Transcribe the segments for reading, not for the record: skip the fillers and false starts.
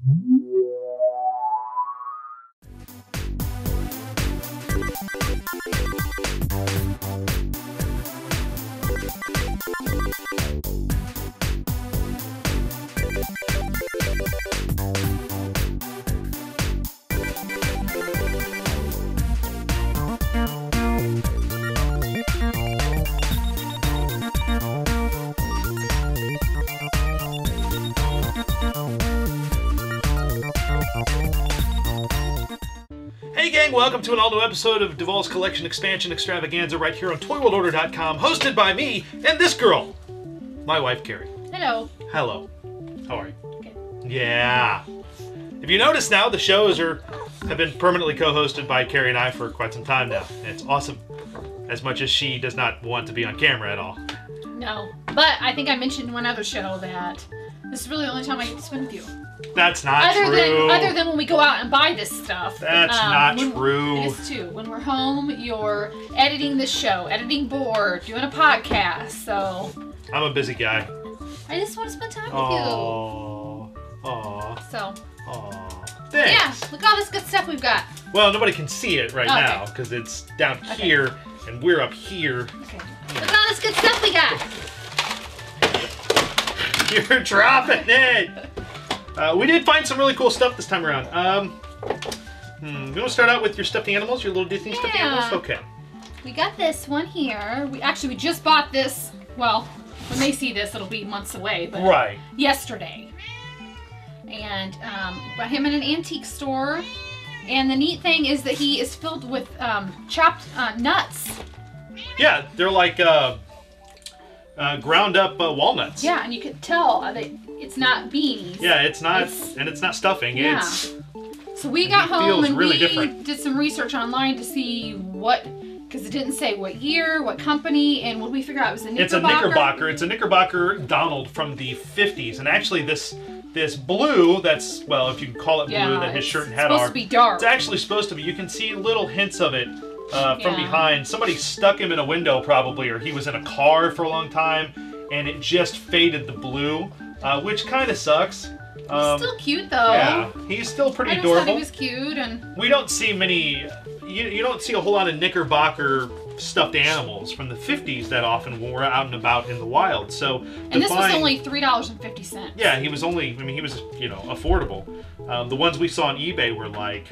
Hey gang, welcome to an all-new episode of Duvall's Collection Expansion Extravaganza right here on ToyWorldOrder.com, hosted by me and this girl, my wife Carrie. Hello. Hello. How are you? Good. Yeah. If you notice now, the shows have been permanently co-hosted by Carrie and I for quite some time now. And it's awesome. As much as she does not want to be on camera at all. No, but I think I mentioned in one other show that this is really the only time I get to spend with you. That's not true. Other than when we go out and buy this stuff. That's not true. It is too. When we're home, you're editing the show, editing board, doing a podcast, so... I'm a busy guy. I just want to spend time with Aww. So... Aww. Thanks. Yeah, look at all this good stuff we've got. Well, nobody can see it right now, because it's down here, and we're up here. Okay. Look at all this good stuff we got. You're dropping it! We did find some really cool stuff this time around. You want to start out with your stuffed animals, your little Disney stuffed animals? Okay. We got this one here. We just bought this, well, when they see this, it'll be months away, but right. Yesterday. And got him in an antique store. And the neat thing is that he is filled with chopped nuts. Yeah, they're like ground up walnuts. Yeah, and you can tell that it's not beanies. Yeah, it's not stuffing. Yeah. So we got home and really we did some research online to see because it didn't say what year, what company, and what we figured out it was a Knickerbocker. It's a Knickerbocker. It's a Knickerbocker Donald from the 50s. And actually this blue, that's, well, if you can call it blue, that his shirt and hat are. It's supposed to be dark. It's actually supposed to be. You can see little hints of it from behind. Somebody stuck him in a window probably, or he was in a car for a long time, and it just faded the blue, which kind of sucks. He's still cute though. Yeah, he's still pretty adorable. I just thought he was cute, and we don't see many. You don't see a whole lot of Knickerbocker stuffed animals from the 50s that often when we're out and about in the wild. So and this was only $3.50. Yeah, he was only. I mean, he was affordable. The ones we saw on eBay were like.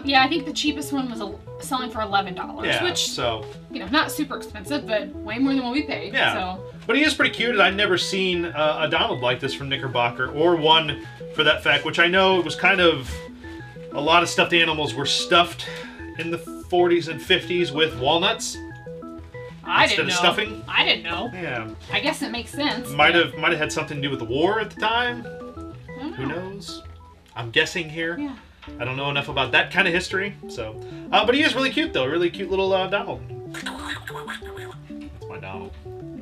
Yeah, I think the cheapest one was selling for $11, which not super expensive, but way more than what we paid. Yeah. So. But he is pretty cute, and I'd never seen a Donald like this from Knickerbocker, or one for that fact, which I know it was kind of a lot of stuffed animals were stuffed in the 40s and 50s with walnuts instead of stuffing. I didn't know. Yeah. I guess it makes sense. Might have had something to do with the war at the time. I don't know. Who knows? I'm guessing here. Yeah. I don't know enough about that kind of history, so. But he is really cute, though. Really cute little Donald. That's my Donald.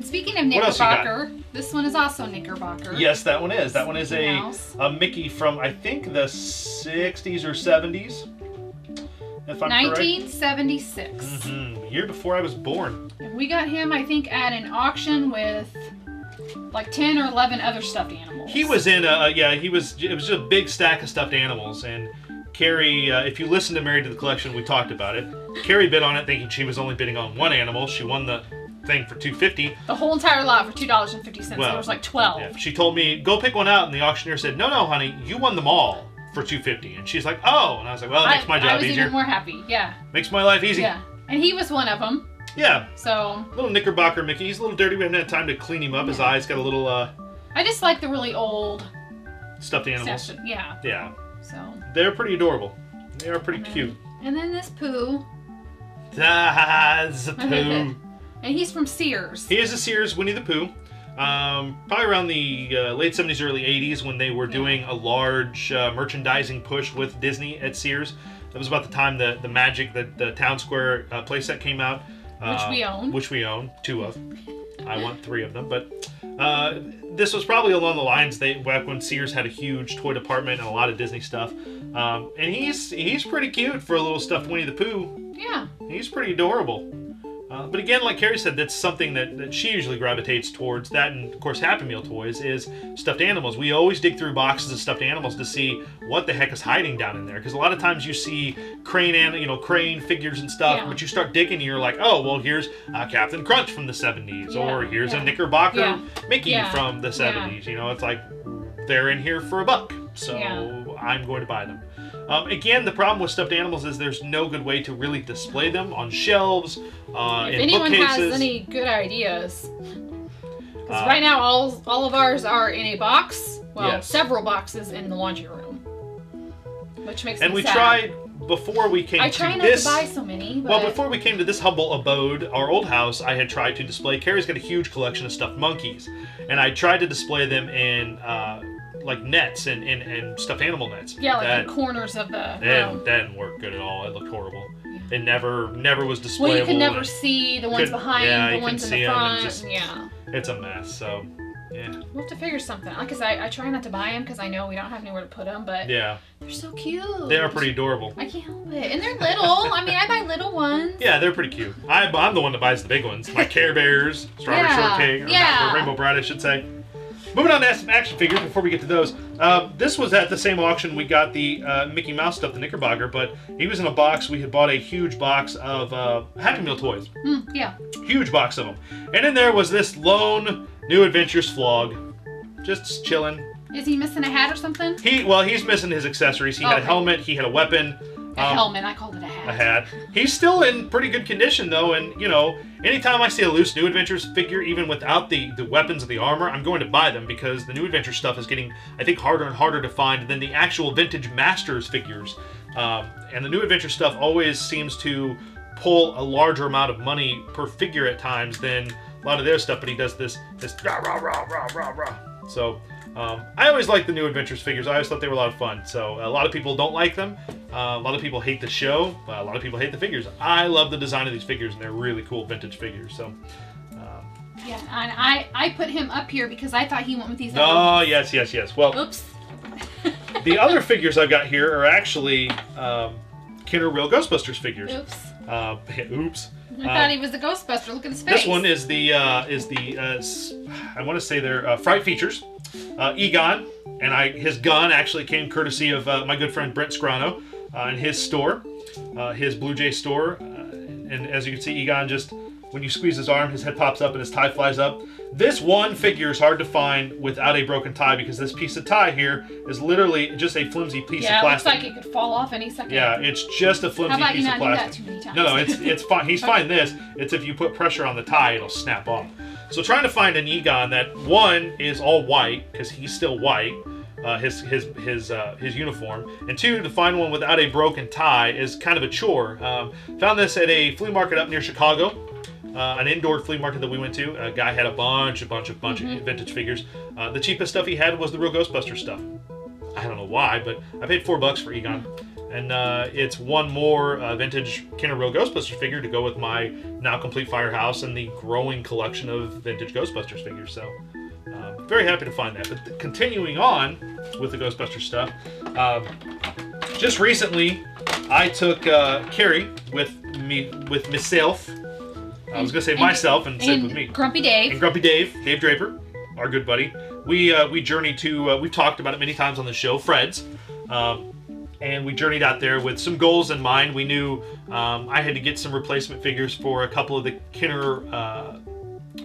Speaking of Knickerbocker, this one is also Knickerbocker. Yes, that one is. That one is a Mickey from, I think, the 60s or 70s. If I'm 1976. Mm-hmm. Year before I was born. And we got him, I think, at an auction with like 10 or 11 other stuffed animals. He was in it was just a big stack of stuffed animals, and Carrie, if you listen to Married to the Collection, we talked about it. Carrie bid on it thinking she was only bidding on one animal. She won the thing for $2.50. The whole entire lot for $2.50. Well, there was like 12. Yeah, she told me, go pick one out, and the auctioneer said, no, honey, you won them all for $2.50. And she's like, oh. And I was like, well, it makes my job easier. I was even more happy, yeah. Makes my life easy. Yeah, and he was one of them. Yeah. So. Little Knickerbocker Mickey. He's a little dirty. We haven't had time to clean him up. His eyes got a little, I just like the really old. Stuffed animals. Yeah. Yeah. So. They're pretty adorable. They are pretty cute. And then this Pooh. That's a Pooh. And he's from Sears. He is a Sears Winnie the Pooh. Probably around the late 70s, early 80s when they were doing a large merchandising push with Disney at Sears. That was about the time the Magic, the Town Square playset came out. Which we own. 2 of. I want 3 of them. But this was probably along the lines back when Sears had a huge toy department and a lot of Disney stuff. And he's pretty cute for a little stuffed Winnie the Pooh. Yeah. He's pretty adorable. But again, like Carrie said, that's something that she usually gravitates towards. That and, of course, Happy Meal toys is stuffed animals. We always dig through boxes of stuffed animals to see what the heck is hiding down in there. Because a lot of times you see crane figures and stuff, but you start digging and you're like, oh, well, here's Captain Crunch from the 70s. Or here's a Knickerbocker Mickey from the 70s. You know, it's like, they're in here for $1. So I'm going to buy them. Again, the problem with stuffed animals is there's no good way to really display them on shelves, if in anyone bookcases. has any good ideas. Because right now, all of ours are in a box. Well, several boxes in the laundry room. Which makes me sad. And we tried, before we came to this... I try not to buy so many, but... Well, before we came to this humble abode, our old house, I had tried to display... Carrie's got a huge collection of stuffed monkeys. And I tried to display them in... like nets and stuffed animal nets. Yeah, like in corners of the room. That didn't work good at all. It looked horrible. It never was displayable. Well, you could never see the ones behind, the ones in the front. It's a mess. So, yeah. We'll have to figure something out. Because I try not to buy them because I know we don't have anywhere to put them. But they're so cute. They are pretty adorable. I can't help it. And they're little. I mean, I buy little ones. Yeah, they're pretty cute. I'm the one that buys the big ones. Like Care Bears, Strawberry Shortcake, or Rainbow Bright, I should say. Moving on to some action figures before we get to those. This was at the same auction we got the Mickey Mouse stuff, the Knickerbocker, but he was in a box. We had bought a huge box of Happy Meal toys. Huge box of them. And in there was this lone New Adventures Flog. Just chilling. Is he missing a hat or something? He's missing his accessories. He had a helmet, he had a weapon. A helmet, I called it a hat. A hat. He's still in pretty good condition, though, and, you know, anytime I see a loose New Adventures figure, even without the weapons of the armor, I'm going to buy them, because the New Adventures stuff is getting, I think, harder and harder to find than the actual vintage Masters figures. And the New Adventures stuff always seems to pull a larger amount of money per figure at times than a lot of their stuff, but he does this rah, rah, rah, rah, rah, rah. So... I always liked the New Adventures figures. I always thought they were a lot of fun. So a lot of people don't like them. A lot of people hate the show. A lot of people hate the figures. I love the design of these figures, and they're really cool vintage figures. So. Yeah, and I put him up here because I thought he went with these. Oh, yes. Well, oops. The other figures I've got here are actually Kenner Real Ghostbusters figures. Oops. Oops. I thought he was the Ghostbuster. Look at his face. This one is the I want to say they're Fright Features. Egon, and his gun actually came courtesy of my good friend Brent Scrano in his store, his Blue Jay store. And as you can see, Egon just, when you squeeze his arm, his head pops up and his tie flies up. This one figure is hard to find without a broken tie, because this piece of tie here is literally just a flimsy piece of plastic. Yeah, it looks like it could fall off any second. Yeah, it's just a flimsy piece of plastic. How about you not do that too many times? No, it's fine. He's fine. It's if you put pressure on the tie, it'll snap off. So trying to find an Egon that, one, is all white, because he's still white, his uniform, and two, to find one without a broken tie is kind of a chore. Found this at a flea market up near Chicago, an indoor flea market that we went to. A guy had a bunch of vintage figures. The cheapest stuff he had was the Real Ghostbusters stuff. I don't know why, but I paid $4 for Egon. And it's one more vintage Kenner Real Ghostbusters figure to go with my now complete firehouse and the growing collection of vintage Ghostbusters figures. So, very happy to find that. But continuing on with the Ghostbusters stuff, just recently I took Carrie with myself. I was going to say myself and said with me. Grumpy Dave. And Grumpy Dave, Dave Draper, our good buddy. We journeyed to, we've talked about it many times on the show, Fred's. And we journeyed out there with some goals in mind. We knew I had to get some replacement figures for a couple of the Kenner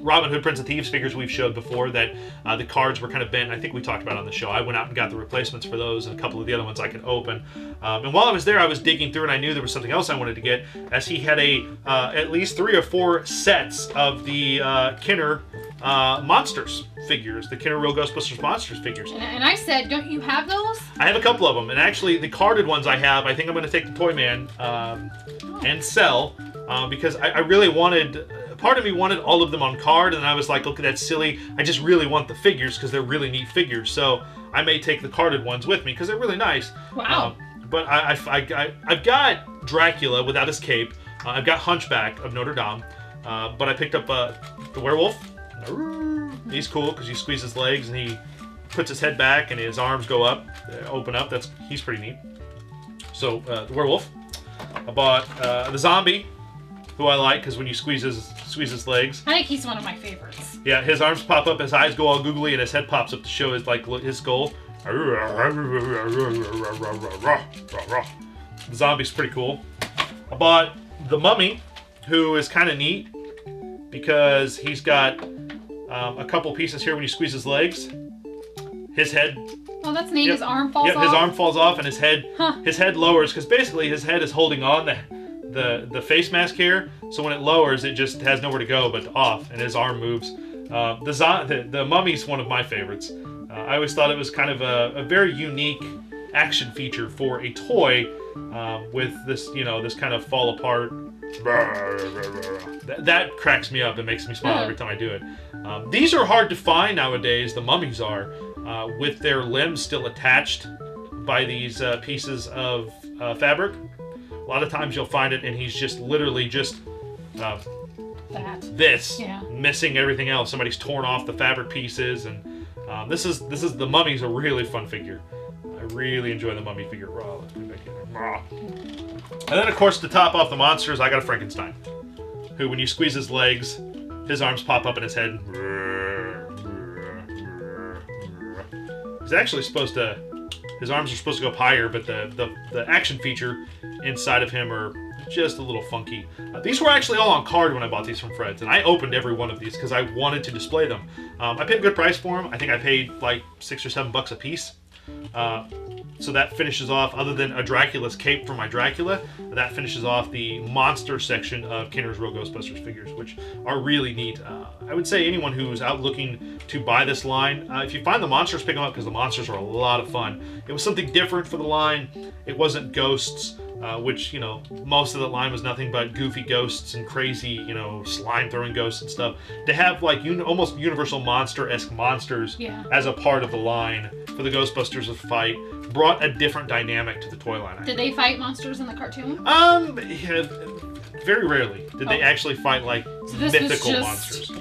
Robin Hood Prince of Thieves figures we've showed before that the cards were kind of bent. I think we talked about it on the show. I went out and got the replacements for those and a couple of the other ones I could open. And while I was there, I was digging through and I knew there was something else I wanted to get, as he had at least 3 or 4 sets of the Kenner Monsters figures, the Kenner Real Ghostbusters Monsters figures. And I said, don't you have those? I have a couple of them, and actually the carded ones I have, I think I'm going to take to Toy Man and sell, because I really wanted, part of me wanted all of them on card, and I was like, okay, that's silly. I just really want the figures because they're really neat figures, so I may take the carded ones with me because they're really nice. Wow. But I've got Dracula without his cape. I've got Hunchback of Notre Dame, but I picked up the werewolf. He's cool because you squeeze his legs and he puts his head back and his arms go up, open up. He's pretty neat. So the werewolf. I bought the zombie who I like because when you squeeze his legs. I think he's one of my favorites. Yeah, his arms pop up, his eyes go all googly, and his head pops up to show his skull. The zombie's pretty cool. I bought the Mummy, who is kind of neat because he's got a couple pieces here when you squeeze his legs. His head. Oh, that's neat. Yep. His arm falls off. Yep, his arm falls off, and his head lowers because basically his head is holding on the face mask here. So when it lowers, it just has nowhere to go but off, and his arm moves. The Mummy's one of my favorites. I always thought it was kind of a very unique action feature for a toy with this, this kind of fall apart. That cracks me up and makes me smile every time I do it. These are hard to find nowadays, the Mummies are, with their limbs still attached by these pieces of fabric. A lot of times you'll find it and he's just literally just missing everything else. Somebody's torn off the fabric pieces, and this is the Mummy's a really fun figure. I really enjoy the Mummy figure. Let's put it back in there. And then, of course, to top off the monsters, I got a Frankenstein, who, when you squeeze his legs, his arms pop up in his head. He's actually supposed to. His arms are supposed to go up higher, but the action feature inside of him are just a little funky. These were actually all on card when I bought these from Fred's, and I opened every one of these because I wanted to display them. I paid a good price for them. I think I paid like $6 or $7 a piece. So that finishes off, other than a Dracula's cape for my Dracula, that finishes off the monster section of Kenner's Real Ghostbusters figures, which are really neat. I would say anyone who's out looking to buy this line, if you find the monsters, pick them up because the monsters are a lot of fun. It was something different for the line. It wasn't ghosts, which, most of the line was nothing but goofy ghosts and crazy, slime-throwing ghosts and stuff. To have, like, almost Universal Monster-esque monsters as a part of the line for the Ghostbusters to fight brought a different dynamic to the toy line. Did they fight monsters in the cartoon? Very rarely did they actually fight, like, mythical monsters.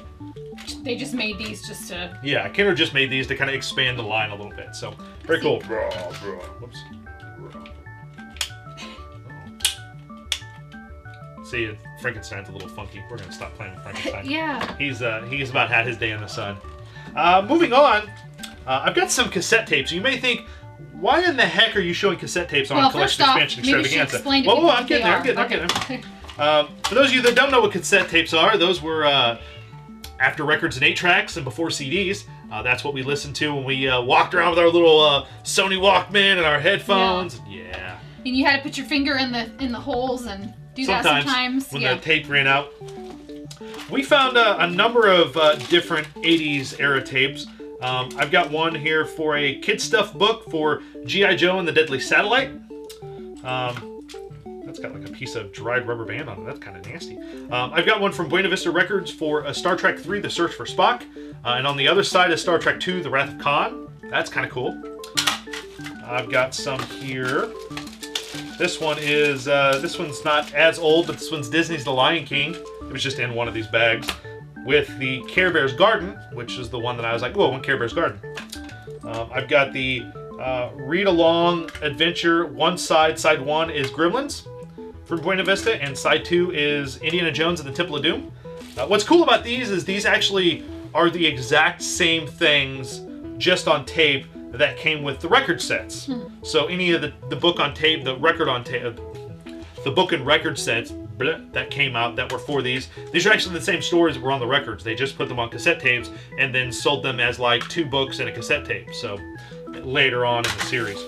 They just made these just to... Yeah, Kenner just made these to kind of expand the line a little bit, so very cool. Whoops. See, Frankenstein's a little funky. We're gonna stop playing with Frankenstein. Yeah. He's about had his day in the sun. Moving on, I've got some cassette tapes. You may think, why in the heck are you showing cassette tapes on Collection Expansion Extravaganza? Whoa, I'm getting there. I'm getting there. For those of you that don't know what cassette tapes are, those were after records and 8-tracks and before CDs. That's what we listened to when we walked around with our little Sony Walkman and our headphones. Yeah. And you had to put your finger in the holes and do that sometimes. When the tape ran out. We found a number of different 80s era tapes. I've got one here for a kid stuff book for G.I. Joe and the Deadly Satellite. That's got like a piece of dried rubber band on it. That's kind of nasty. I've got one from Buena Vista Records for Star Trek 3, The Search for Spock. And on the other side is Star Trek 2, The Wrath of Khan. That's kind of cool. I've got some here. This one is, this one's not as old, but this one's Disney's The Lion King. It was just in one of these bags. With the Care Bears Garden, which is the one that I was like, whoa, one Care Bears Garden. I've got the read-along adventure. Side 1 is Gremlins from Buena Vista, and side 2 is Indiana Jones and the Temple of Doom. What's cool about these is these actually are the exact same things, just on tape, that came with the record sets. So any of the book on tape, the record on tape, the book and record sets that came out that were for these are actually the same stories that were on the records. They just put them on cassette tapes and then sold them as like 2 books and a cassette tape. So later on in the series.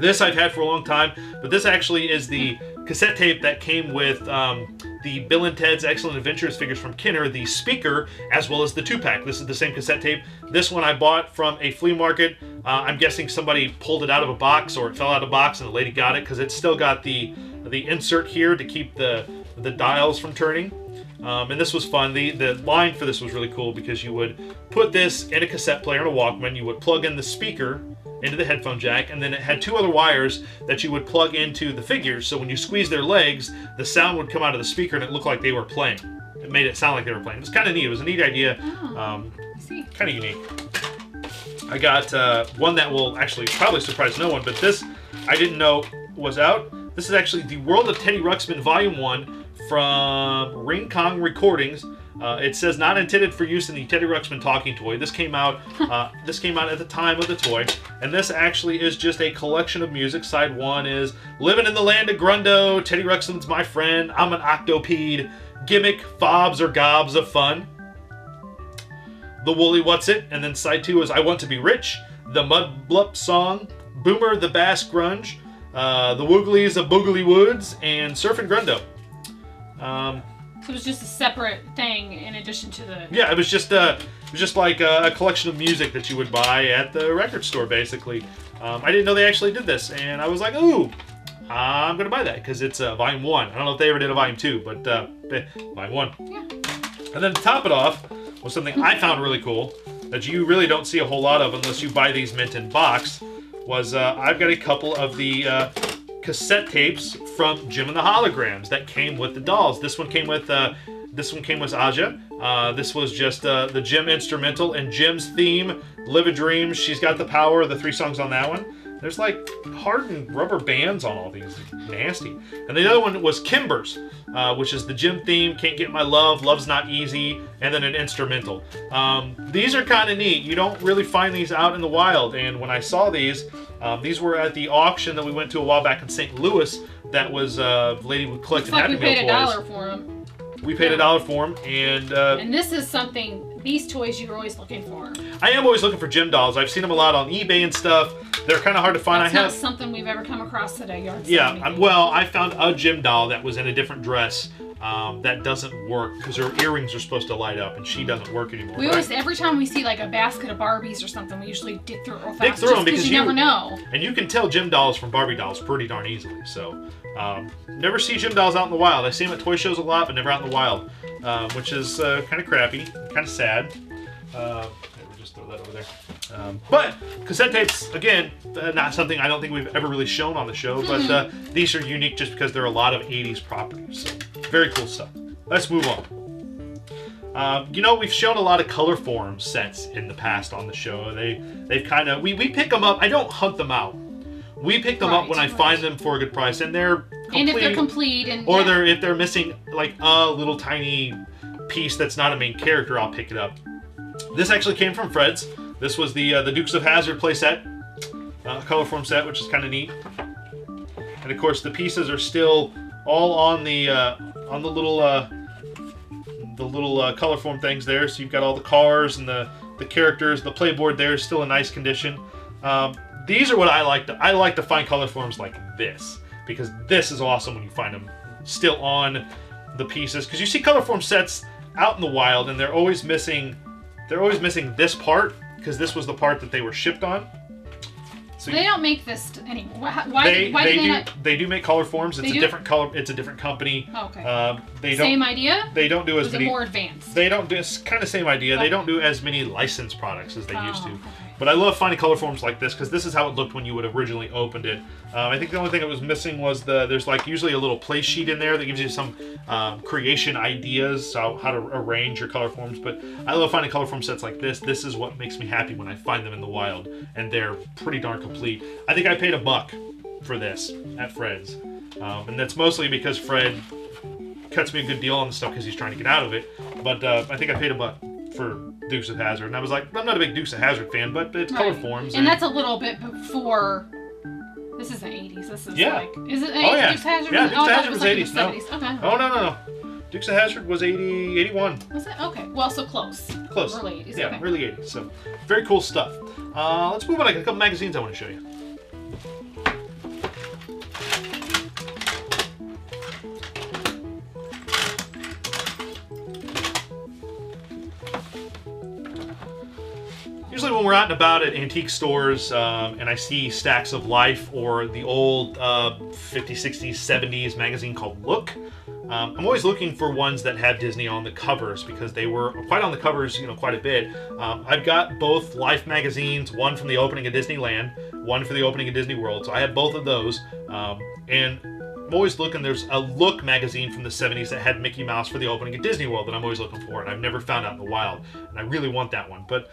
This I've had for a long time, but this actually is the cassette tape that came with the Bill and Ted's Excellent Adventures figures from Kenner, the speaker, as well as the 2-pack. This is the same cassette tape. This one I bought from a flea market. I'm guessing somebody pulled it out of a box or it fell out of a box and the lady got it because it's still got the insert here to keep the dials from turning. And this was fun. The line for this was really cool because you would put this in a cassette player and a Walkman. You would plug in the speaker into the headphone jack, and then it had 2 other wires that you would plug into the figures. So when you squeeze their legs, the sound would come out of the speaker and it looked like they were playing. It made it sound like they were playing. It was kind of neat. It was a neat idea. Kind of unique. I got one that will actually probably surprise no one, but this I didn't know was out. This is actually The World of Teddy Ruxpin Volume 1 from Ring Kong Recordings. It says not intended for use in the Teddy Ruxpin talking toy. This came out. This came out at the time of the toy, and this actually is just a collection of music. Side 1 is "Living in the Land of Grundo." Teddy Ruxpin's my friend. I'm an octopede. Gimmick, fobs or gobs of fun. The Woolly What's It, and then side 2 is "I Want to Be Rich." The Mud Blup Song. Boomer the Bass Grunge. The Wooglies of Boogly Woods, and Surfin' Grundo. So it was just a separate thing in addition to the... Yeah, it was just like a collection of music that you would buy at the record store, basically. I didn't know they actually did this, and I was like, ooh, I'm going to buy that, because it's Volume 1. I don't know if they ever did a Volume 2, but Volume 1. Yeah. And then to top it off was something I found really cool, that you really don't see a whole lot of unless you buy these mint in box, was I've got a couple of the cassette tapes from Jim and the Holograms that came with the dolls. This one came with Aja. This was just the Jim instrumental and Jim's theme, "Live a Dream," "She's Got the Power," the 3 songs on that one. There's like hardened rubber bands on all these. Nasty. And the other one was Kimber's, which is the Jim theme, "Can't Get My Love," "Love's Not Easy," and then an instrumental. These are kind of neat. You don't really find these out in the wild, and when I saw these were at the auction that we went to a while back in St. Louis. That was a lady who collected Happy Meal toys. We paid $1 for them. We paid $1 for them, and this is something, these toys you're always looking for. I am always looking for Jim dolls. I've seen them a lot on eBay and stuff. They're kind of hard to find. That's not something we've ever come across at a yard sale. Yeah, well, I found a Jim doll that was in a different dress that doesn't work because her earrings are supposed to light up, and she doesn't work anymore. We always, every time we see like a basket of Barbies or something, we usually dig through it real fast. Dig through them because you never know. And you can tell Jim dolls from Barbie dolls pretty darn easily. So, never see Jim dolls out in the wild. I see them at toy shows a lot, but never out in the wild, which is kind of crappy, kind of sad. We'll just throw that over there. But cassette tapes, again, not something I don't think we've ever really shown on the show, but these are unique just because they're a lot of 80s properties. So, very cool stuff. Let's move on. You know, we've shown a lot of Colorforms sets in the past on the show. They've kind of, we pick them up. I don't hunt them out. We pick them up when I find them for a good price, and they're complete. And if they're complete, and or if they're missing like a little tiny piece that's not a main character, I'll pick it up. This actually came from Fred's. This was the Dukes of Hazzard playset, Colorform set, which is kind of neat. And of course, the pieces are still all on the little Colorform things there. So you've got all the cars and the characters. The playboard there is still in nice condition. These are what I like to. I like to find Colorforms like this because this is awesome when you find them still on the pieces. Because you see Colorform sets out in the wild and they're always missing. They're always missing this part because this was the part that they were shipped on. So they don't make this anymore. Why do they not? They do make Colorforms. It's a different color. It's a different company. Oh, okay. Same idea. They don't do as many. More advanced. They don't do. It's kind of same idea. Okay. They don't do as many licensed products as they used to. Okay. But I love finding Colorforms like this because this is how it looked when you would have originally opened it. I think the only thing that was missing was there's like usually a little play sheet in there that gives you some creation ideas, so how to arrange your Colorforms. But I love finding Colorform sets like this. This is what makes me happy when I find them in the wild, and they're pretty darn complete. I think I paid $1 for this at Fred's, and that's mostly because Fred cuts me a good deal on the stuff because he's trying to get out of it. But I think I paid $1 for Dukes of Hazzard, and I was like, I'm not a big Dukes of Hazzard fan, but it's Colorforms. And that's a little bit before. This is the 80s. This is like, is it 80s? Oh, yeah. Dukes of Hazzard? Yeah, Dukes of Hazzard was like 80s. No. Okay. Oh, no. Dukes of Hazzard was 81. Was it? Okay. Well, so close. Close. Early 80s. Yeah, okay. early 80s. So, very cool stuff. Let's move on. I got a couple magazines I want to show you. Usually when we're out and about at antique stores and I see stacks of Life or the old 50s, 60s, 70s magazine called Look, I'm always looking for ones that have Disney on the covers because they were quite on the covers, quite a bit. I've got both Life magazines, one from the opening of Disneyland, one for the opening of Disney World, so I have both of those. And always looking. There's a Look magazine from the 70s that had Mickey Mouse for the opening at Disney World that I'm always looking for, and I've never found out in the wild, and I really want that one. But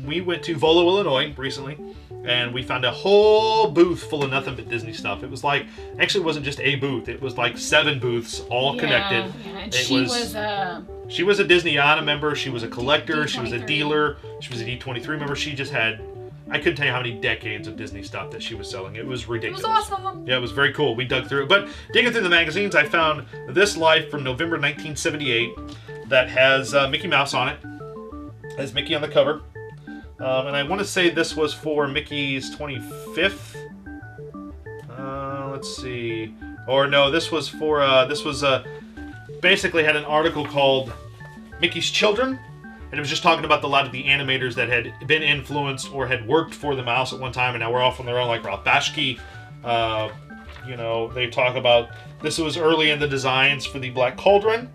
we went to Volo, Illinois recently, and we found a whole booth full of nothing but Disney stuff. It was like, actually it wasn't just a booth, it was like 7 booths all connected. Yeah, and she was a Disneyana member, she was a collector, she was a dealer, she was a D23 member. She just had, I couldn't tell you how many decades of Disney stuff that she was selling. It was ridiculous. It was awesome. Yeah, it was very cool. We dug through it. But digging through the magazines, I found This Life from November 1978 that has Mickey Mouse on it. Has Mickey on the cover. And I want to say this was for Mickey's 25th. Let's see. Or no, this was for, basically had an article called Mickey's Children. And it was just talking about a lot of the animators that had been influenced or had worked for the mouse at one time, and now we're off on their own, like Ralph Bashki. You know, they talk about, this was early in the designs for the Black Cauldron.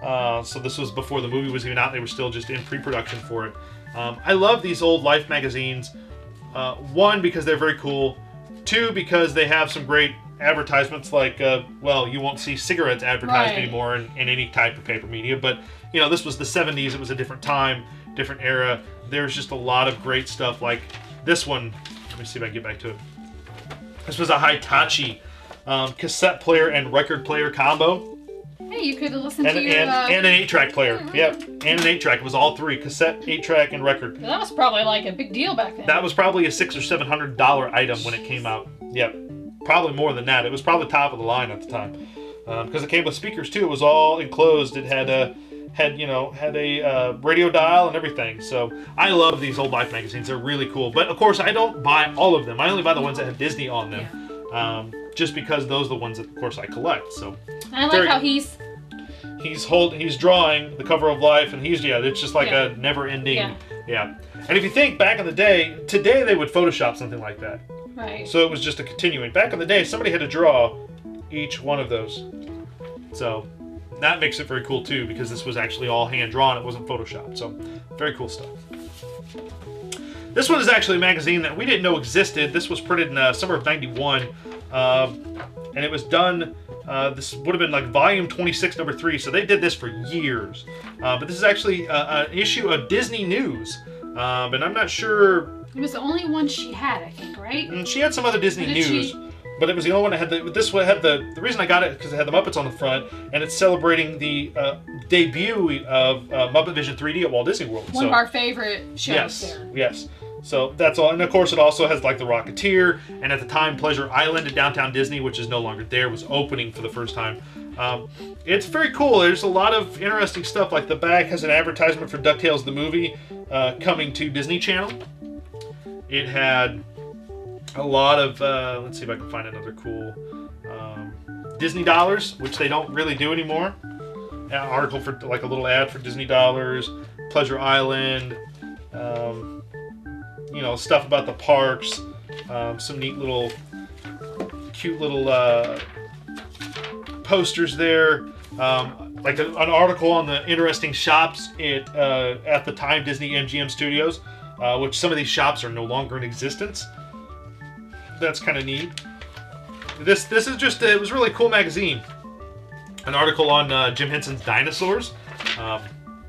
So this was before the movie was even out. They were still just in pre-production for it. I love these old Life magazines. 1, because they're very cool. 2, because they have some great advertisements, like, well, you won't see cigarettes advertised anymore in any type of paper media, but, you know, this was the 70s, it was a different time, different era. There's just a lot of great stuff, like this one. Let me see if I can get back to it. This was a Hitachi cassette player and record player combo. Hey, you could listen and, to your... and an 8-track player. Yep, and an 8-track. It was all 3, cassette, 8-track, and record. That was probably like a big deal back then. That was probably a $600 or $700 item when it came out. Yep. Probably more than that. It was probably top of the line at the time, because it came with speakers too. It was all enclosed. It had a radio dial and everything. So I love these old Life magazines. They're really cool. But of course, I don't buy all of them. I only buy the ones that have Disney on them, just because those are the ones that, of course, I collect. So I like how he's drawing the cover of Life, and it's just like a never-ending. Yeah. And if you think back in the day, today they would Photoshop something like that. Right. So it was just a continuing. Back in the day, somebody had to draw each one of those. So that makes it very cool too, because this was actually all hand-drawn. It wasn't Photoshopped. So very cool stuff. This one is actually a magazine that we didn't know existed. This was printed in summer of '91. And it was done, this would have been like volume 26, number 3. So they did this for years. But this is actually an issue of Disney News. And I'm not sure... It was the only one she had, I think, right? She had some other Disney News, but it was the only one that had this one had the reason I got it because it had the Muppets on the front, and it's celebrating the debut of Muppet Vision 3D at Walt Disney World. One of our favorite shows there. Yes. So that's all, and of course it also has like the Rocketeer, and at the time Pleasure Island at Downtown Disney, which is no longer there, was opening for the first time. It's very cool. There's a lot of interesting stuff. Like the back has an advertisement for DuckTales the movie coming to Disney Channel. It had a lot of, let's see if I can find another cool, Disney dollars, which they don't really do anymore. An article for, like a little ad for Disney dollars, Pleasure Island, you know, stuff about the parks, some neat little, cute little posters there, like an article on the interesting shops at the time Disney MGM Studios. Which some of these shops are no longer in existence. That's kind of neat. This is just, it was a really cool magazine. An article on Jim Henson's dinosaurs.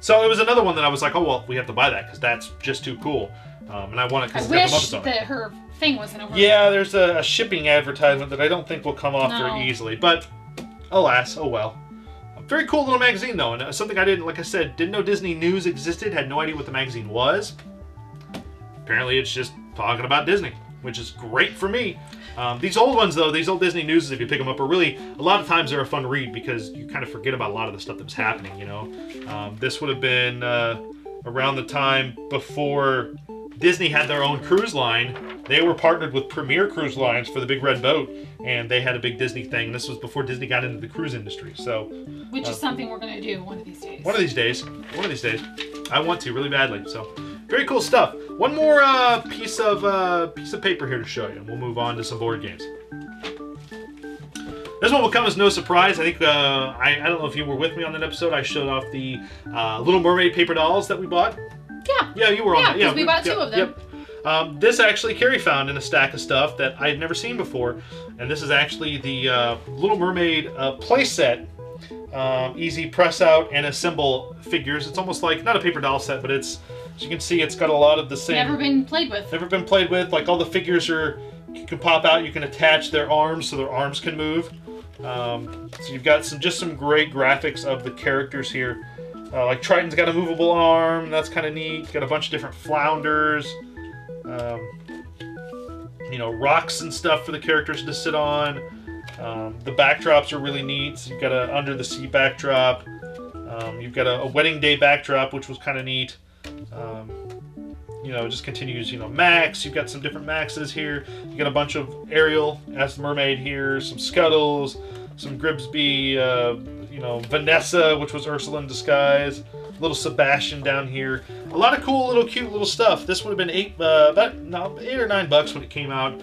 So it was another one that I was like, oh, well, we have to buy that because that's just too cool. And I want it because it's got the Muppets on it. I wish that her thing wasn't over. Yeah, there's a shipping advertisement that I don't think will come off very easily. But alas, oh well. A very cool little magazine though, and something I didn't, like I said, didn't know Disney News existed, had no idea what the magazine was. Apparently it's just talking about Disney, which is great for me. These old ones, though, these old Disney Newses, if you pick them up, are really, a lot of times they're a fun read because you kind of forget about a lot of the stuff that was happening, you know. This would have been around the time before Disney had their own cruise line. They were partnered with Premier Cruise Lines for the Big Red Boat, and they had a big Disney thing. This was before Disney got into the cruise industry, so... Which is something we're going to do one of these days. One of these days. One of these days. I want to, really badly, so... Very cool stuff. One more piece of paper here to show you, and we'll move on to some board games. This one will come as no surprise. I think I don't know if you were with me on that episode. I showed off the Little Mermaid paper dolls that we bought. Yeah. Yeah, you were on that. Yeah, we bought 2 of them. This actually Carrie found in a stack of stuff that I had never seen before, and this is actually the Little Mermaid playset. Easy press out and assemble figures. It's almost like, not a paper doll set, but it's, as you can see, it's got a lot of the same. Never been played with. Never been played with. Like, all the figures are, you can pop out, you can attach their arms so their arms can move. So you've got some great graphics of the characters here. Like Triton's got a movable arm, that's kind of neat. Got a bunch of different flounders. You know, rocks and stuff for the characters to sit on. The backdrops are really neat. So you've got a under the sea backdrop. You've got a wedding day backdrop, which was kind of neat. You know, it just continues, you know, Max. You've got some different Maxes here. You got a bunch of Ariel as the mermaid here, some Scuttles, some Grimsby, you know, Vanessa, which was Ursula in disguise, little Sebastian down here. A lot of cool little cute little stuff. This would have been $8 or $9 when it came out.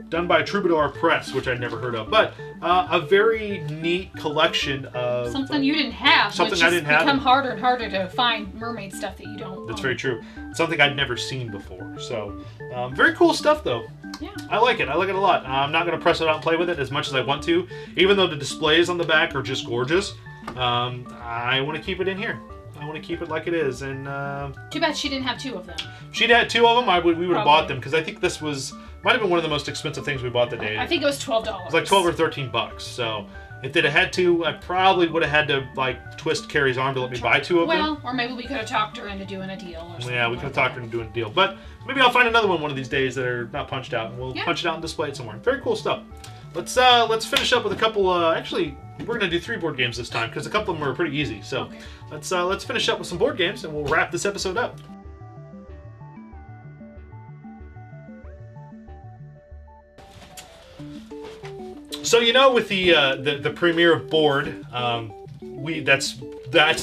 Done by Troubadour Press, which I'd never heard of, but a very neat collection of something you didn't have. Something which I didn't have. Become harder and harder to find mermaid stuff that you don't. That's very true. Something I'd never seen before. So, very cool stuff, though. Yeah. I like it. I like it a lot. I'm not going to press it out and play with it as much as I want to, even though the displays on the back are just gorgeous. I want to keep it in here. I want to keep it like it is. And too bad she didn't have two of them. She'd had two of them. We would have bought them because I think this might have been one of the most expensive things we bought that day. I think it was $12. It was like 12 or 13 bucks. So if they'd have had to, I probably would have had to like twist Carrie's arm to let me buy two of them. Well, or maybe we could have talked her into doing a deal or something. Yeah, we could have talked her into doing a deal. But maybe I'll find another one of these days that are not punched out, and we'll punch it out and display it somewhere. Very cool stuff. Let's finish up with a couple. Actually, we're gonna do 3 board games this time because a couple of them are pretty easy. So let's finish up with some board games, and we'll wrap this episode up. So you know, with the premiere of board, that's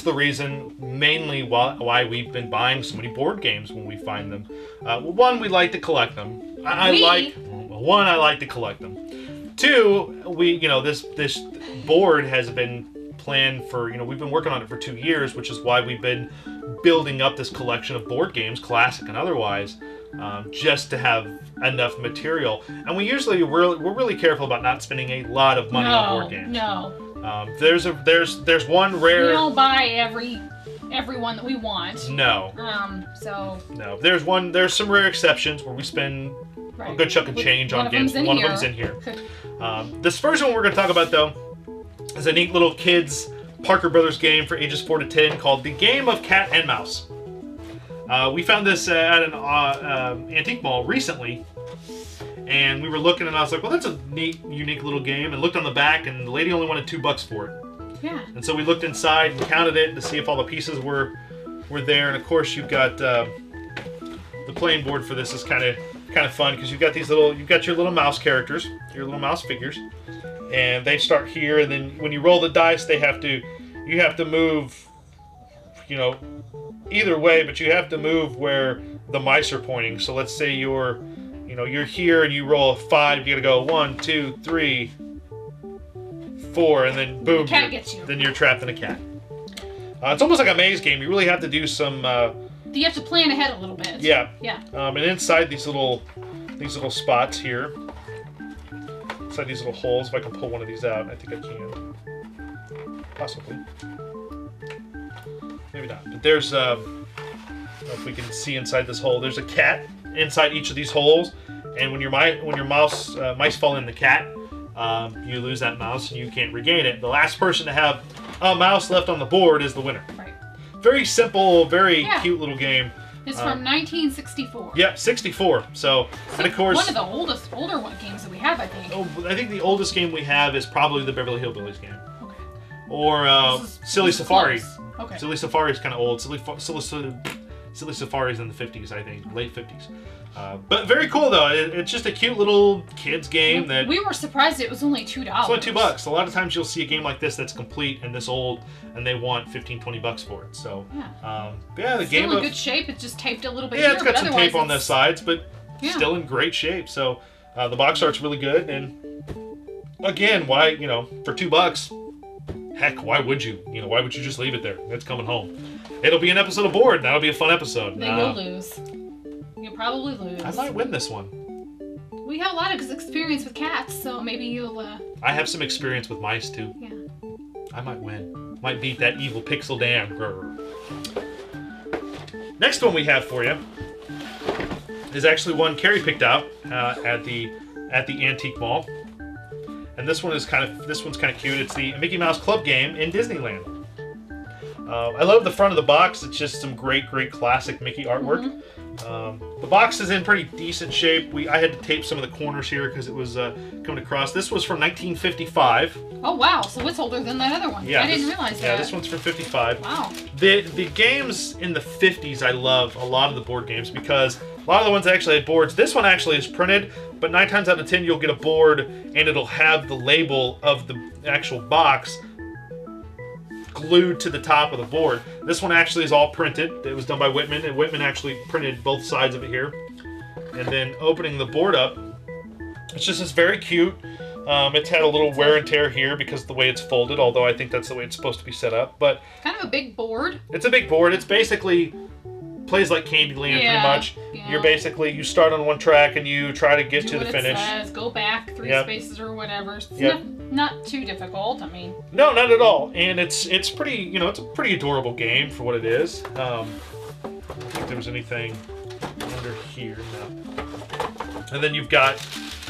the reason mainly why we've been buying so many board games when we find them. Well, one, we like to collect them. I like to collect them. 2, this board has been planned for, we've been working on it for 2 years, which is why we've been building up this collection of board games, classic and otherwise, just to have enough material. And we're really careful about not spending a lot of money on board games. No. There's one rare. We don't buy every one that we want. No. No. There's some rare exceptions where we spend a good chunk of change on games. One of them's in here. This first one we're going to talk about, though, is a neat little kids Parker Brothers game for ages 4 to 10 called The Game of Cat and Mouse. We found this at an antique mall recently, and we were looking, and I was like, well, that's a neat, unique little game, and looked on the back, and the lady only wanted $2 for it. Yeah. And so we looked inside and counted it to see if all the pieces were there, and of course you've got the playing board for this is kind of fun because you've got your little mouse characters, your little mouse figures, and they start here, and then when you roll the dice, you have to move, either way, but you have to move where the mice are pointing. So let's say you're here and you roll a 5, you gotta go 1, 2, 3, 4, and then boom, the cat gets you. Then you're trapped in a cat. It's almost like a maze game. You really have to do some. You have to plan ahead a little bit. Yeah. Yeah. And inside these little spots here, inside these little holes, if I can pull one of these out, I think I can. Possibly. Maybe not. But there's, I don't know if we can see inside this hole. There's a cat inside each of these holes, and when your mice fall in the cat, you lose that mouse and you can't regain it. The last person to have a mouse left on the board is the winner. Right. Very simple, very cute little game. It's from 1964. Yeah, 64. So, and of course, one of the older games that we have, I think. Oh, I think the oldest game we have is probably the Beverly Hillbillies game. Okay. Or Silly Safari. Close. Okay. Silly Safari is kind of old. Silly Safari is in the 50s, I think, late 50s. But very cool though. It's just a cute little kids game that we were surprised it was only $2. It's only $2. A lot of times you'll see a game like this that's complete and this old, and they want $15-20 for it. So the Still game in good shape. It's just taped a little bit. Yeah, it's got some tape on the sides, but still in great shape. So the box art's really good, and again, why for $2? Heck, why would you? Why would you just leave it there? It's coming home. It'll be an episode of board, and that'll be a fun episode. They will lose. You'll probably lose. I might win this one. We have a lot of experience with cats, so maybe you'll... I have some experience with mice, too. Yeah. I might win. Might beat that evil Pixel Dan. Next one we have for you is actually one Carrie picked out at the antique mall, and this one's kind of cute. It's the Mickey Mouse Club game in Disneyland. I love the front of the box. It's just some great classic Mickey artwork. The box is in pretty decent shape. I had to tape some of the corners here because it was coming across. This was from 1955. Oh wow, so it's older than that other one. Yeah, I didn't realize that. Yeah, this one's from 55. Wow. The games in the 50s, I love a lot of the board games because a lot of the ones actually had boards. This one actually is printed, but 9 times out of 10 you'll get a board and it'll have the label of the actual box glued to the top of the board. This one actually is all printed. It was done by Whitman, and Whitman actually printed both sides of it here. And then opening the board up, it's just very cute. It's had a little wear and tear here because of the way it's folded, although I think that's the way it's supposed to be set up. But kind of a big board. It's a big board. It's basically plays like Candyland, pretty much. Yeah. You start on one track and you try to get to the finish. It says, go back 3 spaces or whatever. It's not too difficult. I mean, no, not at all. And it's pretty, it's a pretty adorable game for what it is. I don't think there was anything under here. No. And then you've got,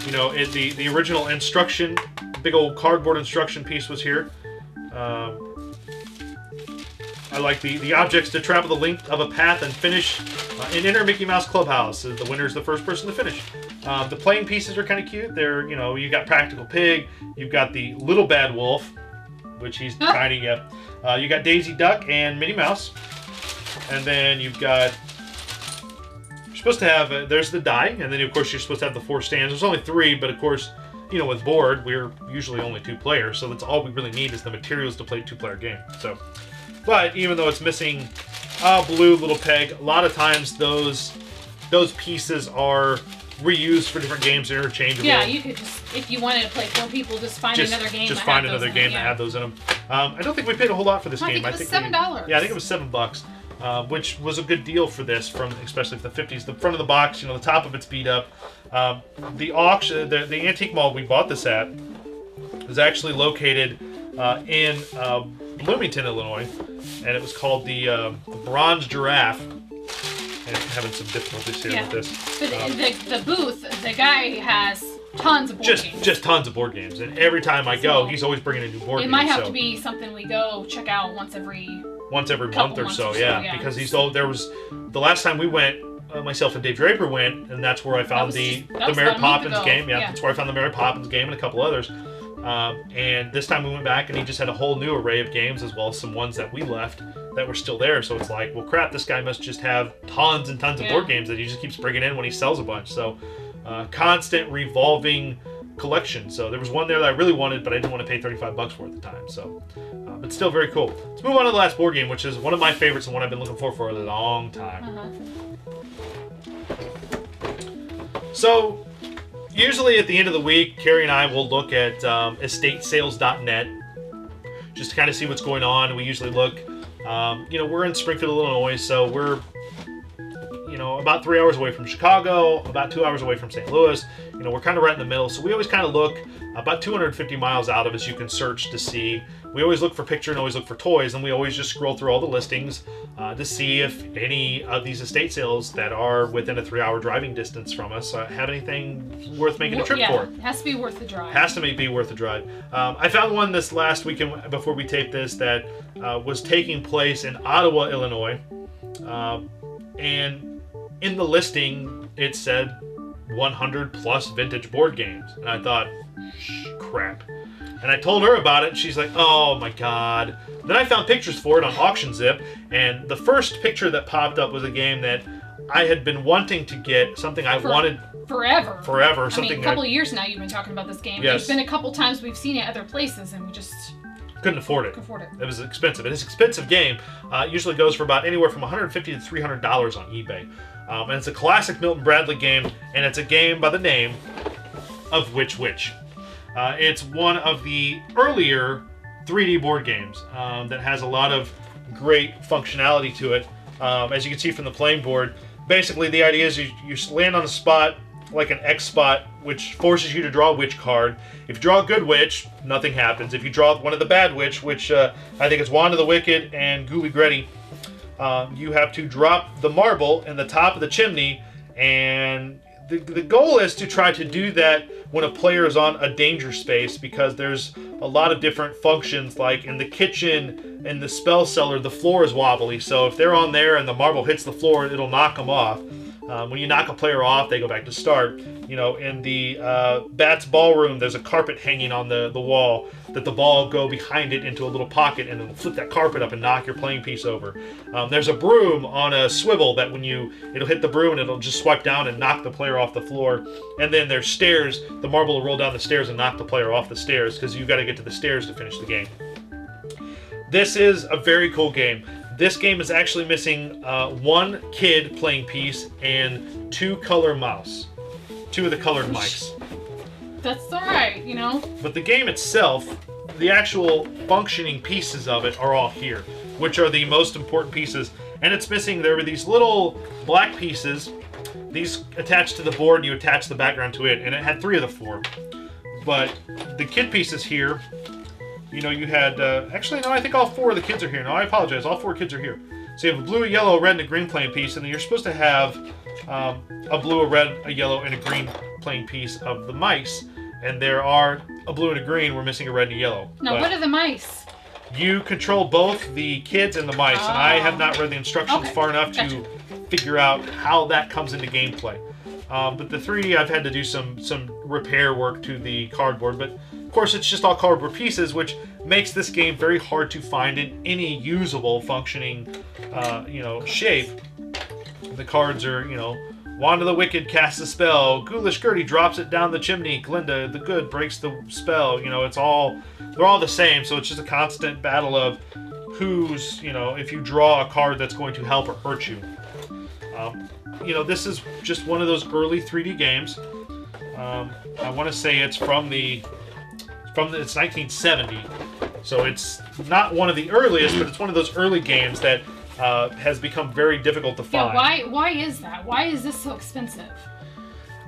the original instruction, big old cardboard instruction piece was here. I like the objects to travel the length of a path and finish and enter Mickey Mouse Clubhouse. The winner is the first person to finish. The playing pieces are kind of cute. They're, you got Practical Pig, you've got the Little Bad Wolf, which he's tiny, yep. You got Daisy Duck and Minnie Mouse. And then you've got, you're supposed to have, there's the die, and then of course you're supposed to have the 4 stands. There's only 3, but of course, with board, we're usually only 2 players, so that's all we really need is the materials to play a 2-player game. So. But even though it's missing a blue little peg, a lot of times those pieces are reused for different games, interchangeable. Yeah, you could just, if you wanted to play 4 people, another game. Just find another game that had those in them. I don't think we paid a whole lot for this game. I think it was $7. Yeah, I think it was $7, which was a good deal for this, especially for the 50s. The front of the box, the top of it's beat up. The auction, the antique mall we bought this at, is actually located in Bloomington, Illinois, and it was called the Bronze Giraffe. And I'm having some difficulties here with this. But the booth, the guy has tons of board games. Just tons of board games, and every time I go, he's always bringing a new board game. It might have to be something we go check out once every month or so, yeah. Because there was the last time we went. Myself and Dave Draper went, and that's where I found the Mary Poppins game. Yeah, that's where I found the Mary Poppins game and a couple others. And this time we went back and he just had a whole new array of games as well as some ones that we left that were still there. So it's like, well, crap, this guy must just have tons and tons of board games that he just keeps bringing in when he sells a bunch. So constant revolving collection. So there was one there that I really wanted, but I didn't want to pay $35 for at the time. So, but still very cool. Let's move on to the last board game, which is one of my favorites and one I've been looking for a long time. So usually at the end of the week, Carrie and I will look at estatesales.net just to kind of see what's going on. We usually look, we're in Springfield, Illinois, so we're, about 3 hours away from Chicago, about 2 hours away from St. Louis. We're kind of right in the middle, so we always kind of look about 250 miles out of us. You can search to see. We always look for picture and always look for toys, and we always just scroll through all the listings to see if any of these estate sales that are within a 3-hour driving distance from us have anything worth making a trip for. It has to be worth the drive. Has to be worth the drive. I found one this last weekend before we taped this that was taking place in Ottawa, Illinois, and in the listing it said 100 plus vintage board games, and I thought, crap. And I told her about it, and she's like, oh my god. Then I found pictures for it on AuctionZip, and the first picture that popped up was a game that I had been wanting to get, something I wanted forever. Something a couple of years now you've been talking about this game. Yes. There's been a couple times we've seen it other places, and we just couldn't afford it. It was expensive. It's an expensive game. It usually goes for about anywhere from $150 to $300 on eBay. And it's a classic Milton Bradley game, and it's a game by the name of Which Witch. It's one of the earlier 3D board games that has a lot of great functionality to it. As you can see from the playing board, basically the idea is you land on a spot, like an X spot, which forces you to draw a witch card. If you draw a good witch, nothing happens. If you draw one of the bad witch, which I think it's Wand of the Wicked and Ghoulie Gretty, you have to drop the marble in the top of the chimney, and the goal is to try to do that when a player is on a danger space, because there's a lot of different functions, like in the kitchen, in the spell cellar, the floor is wobbly, so if they're on there and the marble hits the floor, it'll knock them off. When you knock a player off, they go back to start. You know, in the Bat's Ballroom, there's a carpet hanging on the wall that the ball will go behind it into a little pocket, and it'll flip that carpet up and knock your playing piece over. There's a broom on a swivel that it'll hit the broom and it'll just swipe down and knock the player off the floor. And then there's stairs. The marble will roll down the stairs and knock the player off the stairs, because you've got to get to the stairs to finish the game. This is a very cool game. This game is actually missing one kid playing piece and 2 color mouse. 2 of the colored mice. That's alright, you know? But the game itself, the actual functioning pieces of it are all here, which are the most important pieces. And it's missing, there were these little black pieces. These attached to the board, you attach the background to it, and it had 3 of the 4. But the kid pieces here, you know, you had, actually, no, I think all 4 of the kids are here. No, I apologize, all 4 kids are here. So you have a blue, a yellow, a red, and a green playing piece, and then you're supposed to have a blue, a red, a yellow, and a green playing piece of the mice. And there are a blue and a green, we're missing a red and a yellow. Now, what are the mice? You control both the kids and the mice, and I have not read the instructions far enough to figure out how that comes into gameplay. But the 3D, I've had to do some repair work to the cardboard, but of course it's just all cardboard pieces, which makes this game very hard to find in any usable, functioning, you know, shape. The cards are, you know, Wand of the Wicked casts a spell, Ghoulish Gertie drops it down the chimney, Glinda the Good breaks the spell. You know, they're all the same, so it's just a constant battle of who's, you know, if you draw a card that's going to help or hurt you. You know, this is just one of those early 3D games. I want to say it's it's 1970, so it's not one of the earliest, but it's one of those early games that has become very difficult to find. Yeah, why is that? Why is this so expensive?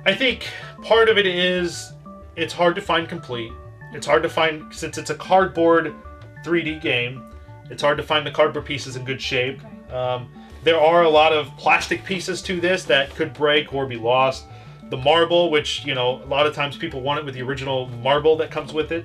I think part of it is it's hard to find complete. It's hard to find, since it's a cardboard 3D game, it's hard to find the cardboard pieces in good shape. Okay. There are a lot of plastic pieces to this that could break or be lost. The marble, which, you know, a lot of times people want it with the original marble that comes with it.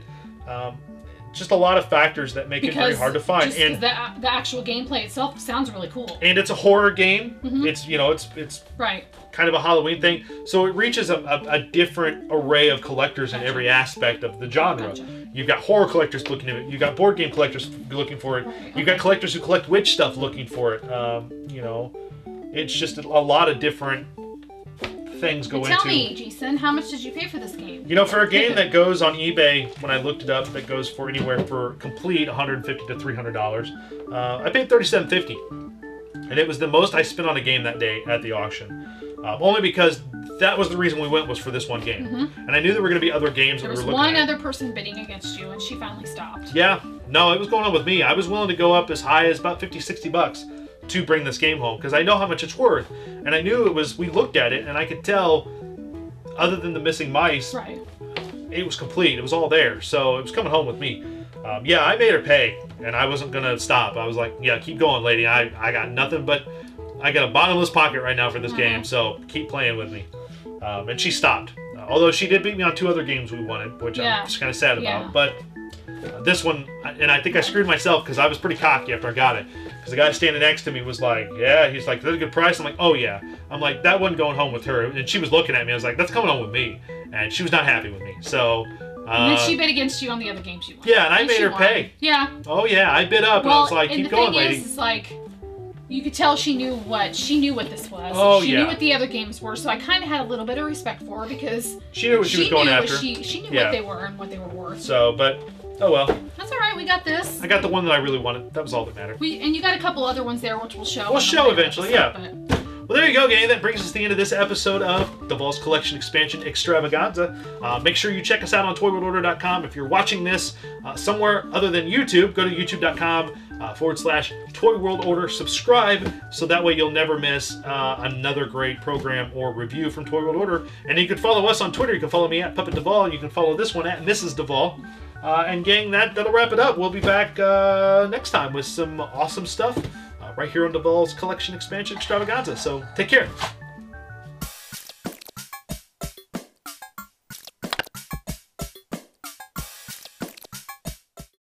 Just a lot of factors that make it very hard to find. And the actual gameplay itself sounds really cool. And it's a horror game. Mm-hmm. It's, you know, it's right. Kind of a Halloween thing. So it reaches a different array of collectors in every aspect of the genre. Gotcha. You've got horror collectors looking at it. You've got board game collectors looking for it. Right. You've got collectors who collect witch stuff looking for it. You know, it's just a lot of different things go into. Tell me, Jason, how much did you pay for this game? You know, for a game that goes on eBay, when I looked it up, that goes for anywhere for complete $150 to $300. I paid $37.50, and it was the most I spent on a game that day at the auction. Only because that was the reason we went, was for this one game. Mm-hmm. And I knew there were going to be other games that we were looking at. There was one other person bidding against you, and she finally stopped. Yeah. No, it was going on with me. I was willing to go up as high as about $50, $60 to bring this game home, because I know how much it's worth. And I knew it was, we looked at it, and I could tell, other than the missing mice, right, it was complete. It was all there. So it was coming home with me. Yeah, I made her pay, and I wasn't going to stop. I was like, yeah, keep going, lady. I got nothing but, I got a bottomless pocket right now for this game, so keep playing with me. And she stopped. Although she did beat me on 2 other games we wanted, which I'm just kind of sad about. But this one, and I think I screwed myself because I was pretty cocky after I got it. Because the guy standing next to me was like, yeah, he's like, is that a good price? I'm like, oh yeah. I'm like, that wasn't going home with her. And she was looking at me. I was like, that's coming home with me. And she was not happy with me. So... and then she bid against you on the other games you won. Yeah, and I made her pay. Yeah. Oh yeah, I bid up, and I was like, keep going, lady. And the thing is, like, you could tell she knew what this was. Oh, she knew what the other games were, so I kind of had a little bit of respect for her, because she knew what she was going after. She knew what they were and what they were worth. So, but oh well. That's all right. We got this. I got the one that I really wanted. That was all that mattered. And you got a couple other ones there, which we'll show. We'll show eventually, yeah. Well, there you go, gang. That brings us to the end of this episode of the Balls Collection Expansion Extravaganza. Make sure you check us out on ToyWorldOrder.com. If you're watching this somewhere other than YouTube, go to YouTube.com. youtube.com/ToyWorldOrder. Subscribe so that way you'll never miss another great program or review from Toy World Order. And you can follow us on Twitter. You can follow me at Puppet Duvall. You can follow this one at Mrs. Duvall. And gang, that'll wrap it up. We'll be back next time with some awesome stuff right here on Duvall's Collection Expansion Extravaganza. So take care.